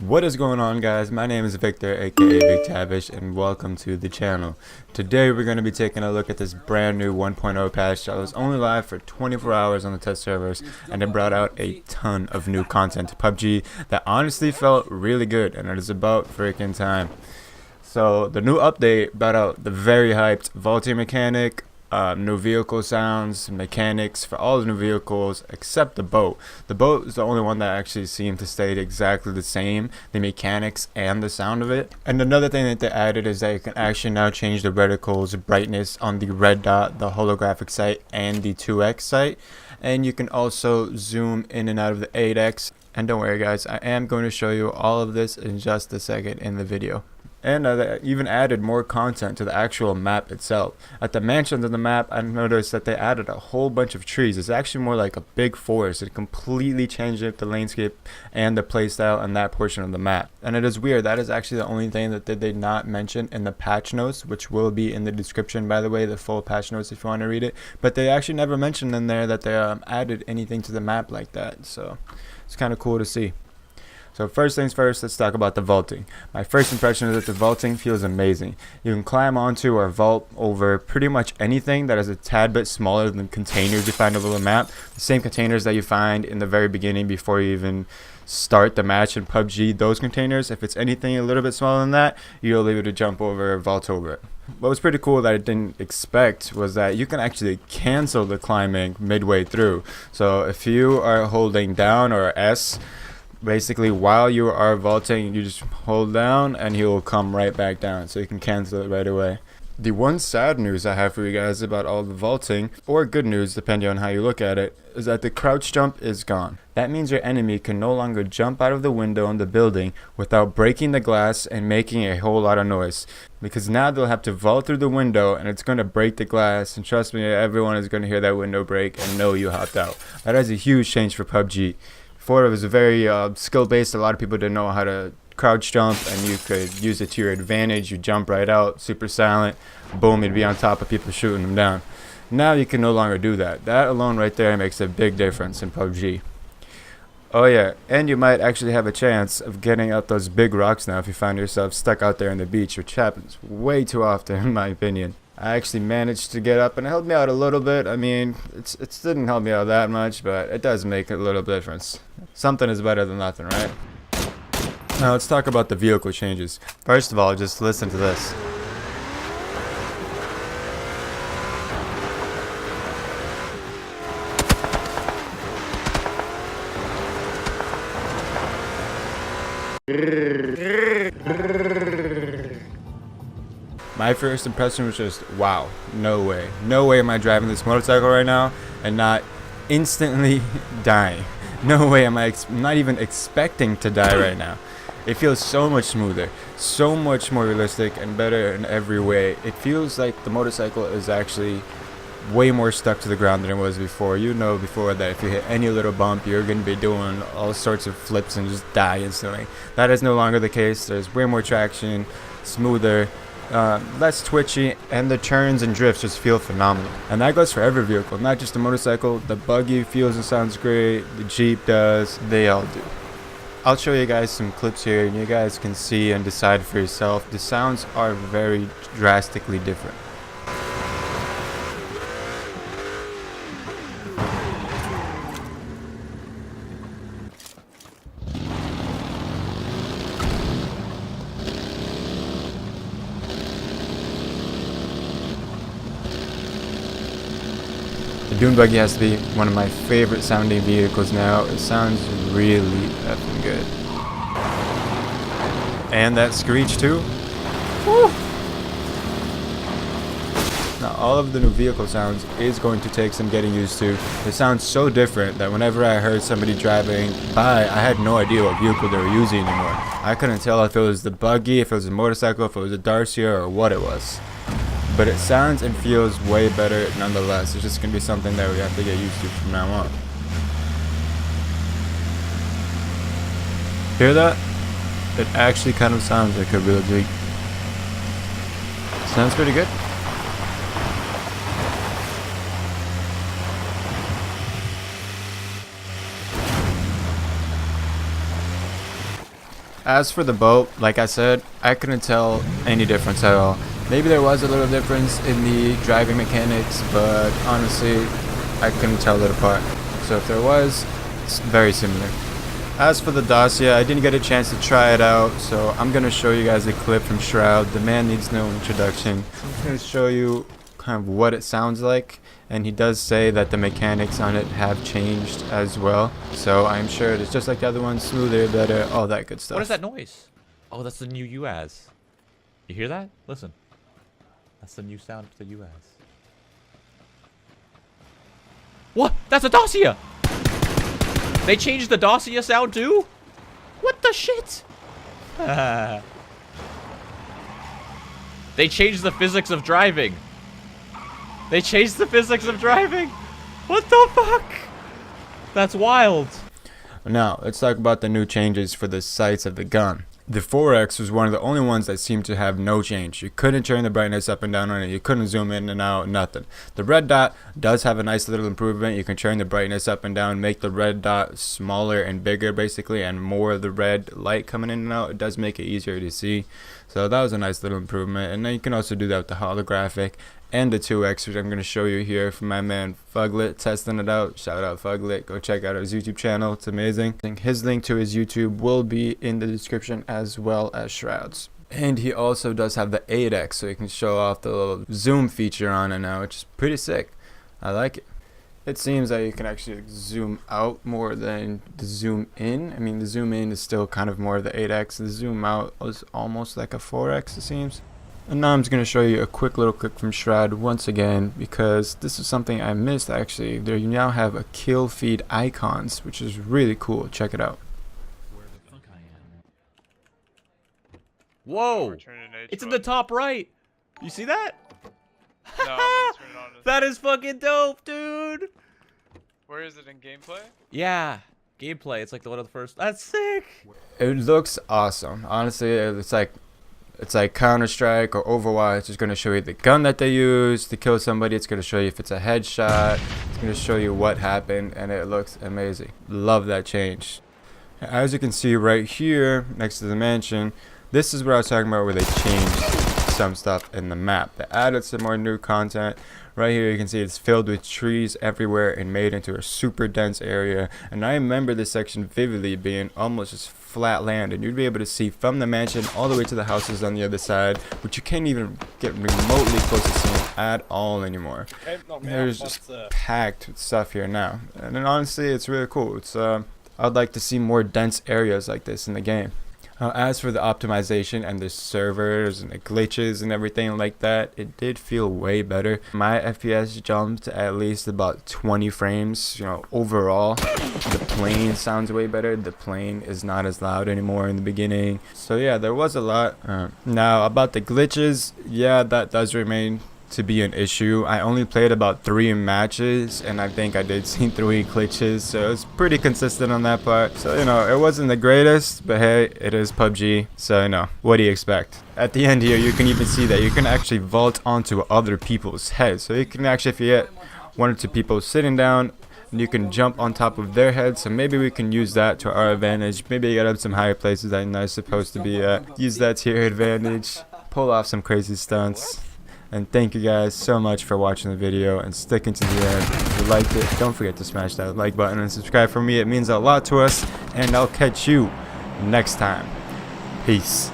What is going on, guys? My name is Victor, aka Big Tavish, and welcome to the channel. Today we're going to be taking a look at this brand new 1.0 patch that was only live for 24 hours on the test servers, and it brought out a ton of new content to PUBG that honestly felt really good, and it is about freaking time. So the new update brought out the very hyped vaulting mechanic, new vehicle sounds, mechanics for all the new vehicles except the boat. The boat is the only one that actually seemed to stay exactly the same, the mechanics and the sound of it. And another thing that they added is that you can actually now change the reticle's brightness on the red dot, the holographic sight, and the 2x sight. And you can also zoom in and out of the 8x. And don't worry guys, I am going to show you all of this in just a second in the video. And they even added more content to the actual map itself. At the mansions of the map, I noticed that they added a whole bunch of trees. It's actually more like a big forest. It completely changed up the landscape and the playstyle on that portion of the map. And it is weird, that is actually the only thing that they did not mention in the patch notes, which will be in the description, by the way, the full patch notes if you want to read it. But they actually never mentioned in there that they added anything to the map like that. So it's kind of cool to see. So first things first, let's talk about the vaulting. My first impression is that the vaulting feels amazing. You can climb onto or vault over pretty much anything that is a tad bit smaller than containers you find over the map. The same containers that you find in the very beginning before you even start the match in PUBG. Those containers, if it's anything a little bit smaller than that, you'll be able to jump over or vault over it. What was pretty cool that I didn't expect was that you can actually cancel the climbing midway through. So if you are holding down or S, basically while you are vaulting, you just hold down and he will come right back down, so you can cancel it right away. The one sad news I have for you guys about all the vaulting, or good news depending on how you look at it, is that the crouch jump is gone. That means your enemy can no longer jump out of the window in the building without breaking the glass and making a whole lot of noise, because now they'll have to vault through the window and it's going to break the glass, and trust me, everyone is going to hear that window break and know you hopped out. That is a huge change for PUBG. Before, it was very skill based. A lot of people didn't know how to crouch jump, and you could use it to your advantage. You jump right out, super silent, boom, you'd be on top of people shooting them down. Now you can no longer do that. That alone right there makes a big difference in PUBG. Oh yeah, and you might actually have a chance of getting up those big rocks now if you find yourself stuck out there on the beach, which happens way too often in my opinion. I actually managed to get up, and it helped me out a little bit. I mean, it didn't help me out that much, but it does make a little difference. Something is better than nothing, right? Now let's talk about the vehicle changes. First of all, just listen to this. My first impression was just, wow, no way. No way am I driving this motorcycle right now and not instantly dying. No way am I not even expecting to die right now. It feels so much smoother, so much more realistic and better in every way. It feels like the motorcycle is actually way more stuck to the ground than it was before. You know before that if you hit any little bump, you're going to be doing all sorts of flips and just die instantly. That is no longer the case. There's way more traction, smoother, less twitchy, and the turns and drifts just feel phenomenal. And that goes for every vehicle, not just the motorcycle. The buggy feels and sounds great, the Jeep does, they all do. I'll show you guys some clips here and you guys can see and decide for yourself. The sounds are very drastically different. The Dune Buggy has to be one of my favorite sounding vehicles now. It sounds really effing good. And that screech too. Woo! Now all of the new vehicle sounds is going to take some getting used to. It sounds so different that whenever I heard somebody driving by, I had no idea what vehicle they were using anymore. I couldn't tell if it was the buggy, if it was a motorcycle, if it was a Dacia, or what it was. But it sounds and feels way better nonetheless. It's just going to be something that we have to get used to from now on. Hear that? It actually kind of sounds like a real Jeep. Sounds pretty good. As for the boat, like I said, I couldn't tell any difference at all. Maybe there was a little difference in the driving mechanics, but honestly, I couldn't tell it apart. So if there was, it's very similar. As for the Dacia, I didn't get a chance to try it out, so I'm going to show you guys a clip from Shroud. The man needs no introduction. I'm just going to show you kind of what it sounds like, and he does say that the mechanics on it have changed as well. So I'm sure it's just like the other one, smoother, better, all that good stuff. What is that noise? Oh, that's the new UAZ. You hear that? Listen. That's the new sound for the UAZ. What? That's a Dacia! They changed the Dacia sound too? What the shit? They changed the physics of driving. They changed the physics of driving. What the fuck? That's wild. Now, let's talk about the new changes for the sights of the gun. The 4X was one of the only ones that seemed to have no change. You couldn't turn the brightness up and down on it. You couldn't zoom in and out, nothing. The red dot does have a nice little improvement. You can turn the brightness up and down, make the red dot smaller and bigger basically, and more of the red light coming in and out. It does make it easier to see. So that was a nice little improvement. And then you can also do that with the holographic and the 2X, which I'm going to show you here from my man Fuglet testing it out. Shout out Fuglet. Go check out his YouTube channel. It's amazing. His link to his YouTube will be in the description as well as Shroud's. And he also does have the 8X, so you can show off the little zoom feature on it now, which is pretty sick. I like it. It seems that you can actually zoom out more than the zoom in. I mean, the zoom in is still kind of more of the 8X. The zoom out is almost like a 4X, it seems. And now I'm just going to show you a quick little clip from Shroud once again, because this is something I missed actually. There you now have a kill feed icons, which is really cool. Check it out. Where the fuck I am. Whoa! It's in the top right. You see that? No, I'm gonna turn it on. That is fucking dope, dude. Where is it in gameplay? Yeah, gameplay. It's like the one of the first. That's sick. It looks awesome. Honestly, it's like Counter-Strike or Overwatch. It's going to show you the gun that they use to kill somebody. It's going to show you if it's a headshot. It's going to show you what happened, and it looks amazing. Love that change. As you can see right here next to the mansion, this is what I was talking about, where they changed some stuff in the map. They added some more new content. Right here you can see it's filled with trees everywhere and made into a super dense area. And I remember this section vividly being almost just flat land, and you'd be able to see from the mansion all the way to the houses on the other side, which you can't even get remotely close to seeing at all anymore. There's just packed with stuff here now, and then honestly it's really cool. It's I'd like to see more dense areas like this in the game. As for the optimization and the servers and the glitches and everything like that, it did feel way better. My FPS jumped at least about 20 frames, you know, overall. The plane sounds way better. The plane is not as loud anymore in the beginning. So yeah, there was a lot. Now about the glitches, yeah, that does remain to be an issue. I only played about 3 matches, and I think I did see 3 glitches, so it's pretty consistent on that part. So you know, it wasn't the greatest, but hey, it is PUBG, so you know, what do you expect? At the end here, you can even see that you can actually vault onto other people's heads. So you can actually, if you get 1 or 2 people sitting down, you can jump on top of their heads. So maybe we can use that to our advantage. Maybe get up some higher places that you're not supposed to be at. Use that to your advantage. Pull off some crazy stunts. And thank you guys so much for watching the video and sticking to the end. If you liked it, don't forget to smash that like button and subscribe for me. It means a lot to us. And I'll catch you next time. Peace.